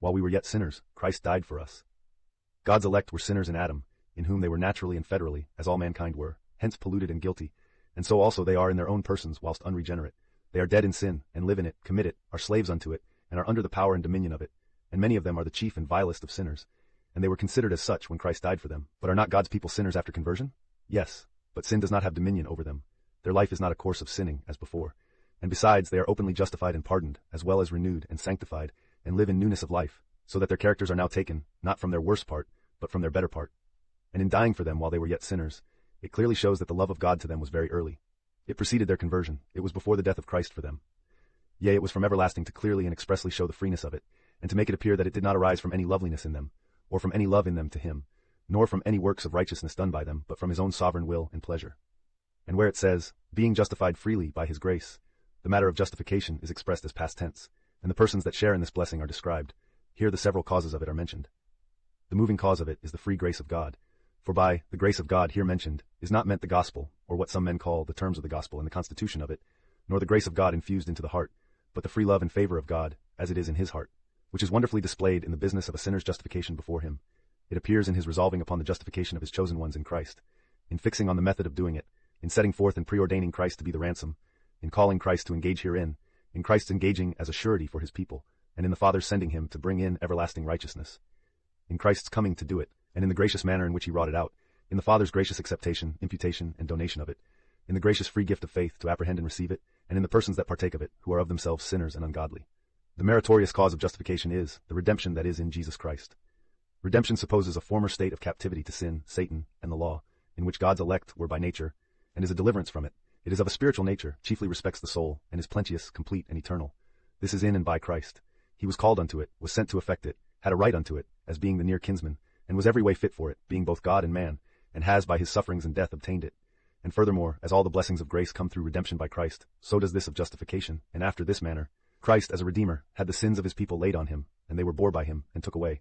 while we were yet sinners, Christ died for us. God's elect were sinners in Adam, in whom they were naturally and federally, as all mankind were, hence polluted and guilty, and so also they are in their own persons whilst unregenerate. They are dead in sin, and live in it, commit it, are slaves unto it, and are under the power and dominion of it, and many of them are the chief and vilest of sinners. And they were considered as such when Christ died for them. But are not God's people sinners after conversion? Yes, but sin does not have dominion over them. Their life is not a course of sinning, as before. And besides, they are openly justified and pardoned, as well as renewed and sanctified, and live in newness of life, so that their characters are now taken, not from their worst part, but from their better part. And in dying for them while they were yet sinners, it clearly shows that the love of God to them was very early. It preceded their conversion. It was before the death of Christ for them. Yea, it was from everlasting to clearly and expressly show the freeness of it, and to make it appear that it did not arise from any loveliness in them, or from any love in them to him, nor from any works of righteousness done by them, but from his own sovereign will and pleasure. And where it says, being justified freely by his grace, the matter of justification is expressed as past tense, and the persons that share in this blessing are described. Here the several causes of it are mentioned. The moving cause of it is the free grace of God, for by the grace of God here mentioned is not meant the gospel, or what some men call the terms of the gospel and the constitution of it, nor the grace of God infused into the heart, but the free love and favor of God, as it is in his heart, which is wonderfully displayed in the business of a sinner's justification before him. It appears in his resolving upon the justification of his chosen ones in Christ, in fixing on the method of doing it, in setting forth and preordaining Christ to be the ransom, in calling Christ to engage herein, in Christ's engaging as a surety for his people, and in the Father's sending him to bring in everlasting righteousness, in Christ's coming to do it, and in the gracious manner in which he wrought it out, in the Father's gracious acceptation, imputation, and donation of it, in the gracious free gift of faith to apprehend and receive it, and in the persons that partake of it, who are of themselves sinners and ungodly. The meritorious cause of justification is the redemption that is in Jesus Christ. Redemption supposes a former state of captivity to sin, Satan, and the law, in which God's elect were by nature, and is a deliverance from it. It is of a spiritual nature, chiefly respects the soul, and is plenteous, complete, and eternal. This is in and by Christ. He was called unto it, was sent to effect it, had a right unto it, as being the near kinsman, and was every way fit for it, being both God and man, and has by his sufferings and death obtained it. And furthermore, as all the blessings of grace come through redemption by Christ, so does this of justification, and after this manner, Christ, as a Redeemer, had the sins of his people laid on him, and they were bore by him, and took away.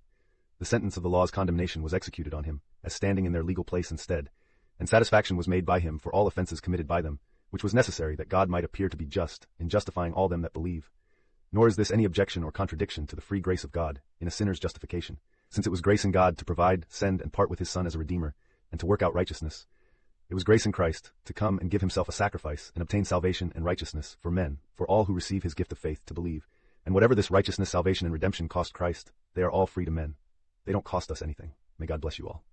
The sentence of the law's condemnation was executed on him, as standing in their legal place instead, and satisfaction was made by him for all offenses committed by them, which was necessary that God might appear to be just, in justifying all them that believe. Nor is this any objection or contradiction to the free grace of God, in a sinner's justification, since it was grace in God to provide, send, and part with his Son as a Redeemer, and to work out righteousness. It was grace in Christ to come and give himself a sacrifice and obtain salvation and righteousness for men, for all who receive his gift of faith to believe. And whatever this righteousness, salvation, and redemption cost Christ, they are all free to men. They don't cost us anything. May God bless you all.